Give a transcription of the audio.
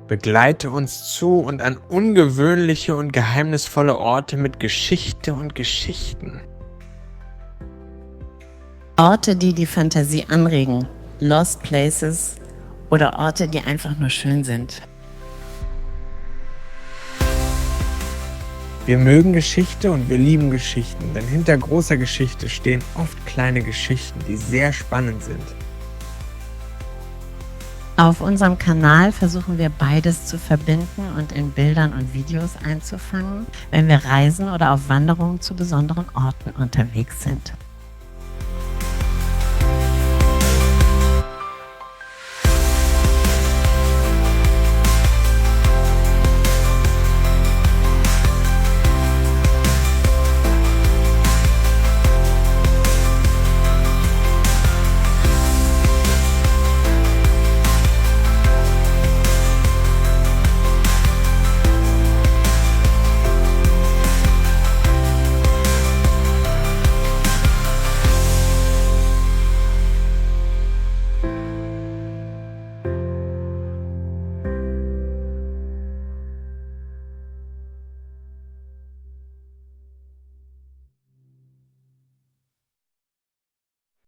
Begleite uns zu und an ungewöhnliche und geheimnisvolle Orte mit Geschichte und Geschichten. Orte, die die Fantasie anregen, Lost Places oder Orte, die einfach nur schön sind. Wir mögen Geschichte und wir lieben Geschichten, denn hinter großer Geschichte stehen oft kleine Geschichten, die sehr spannend sind. Auf unserem Kanal versuchen wir beides zu verbinden und in Bildern und Videos einzufangen, wenn wir reisen oder auf Wanderungen zu besonderen Orten unterwegs sind.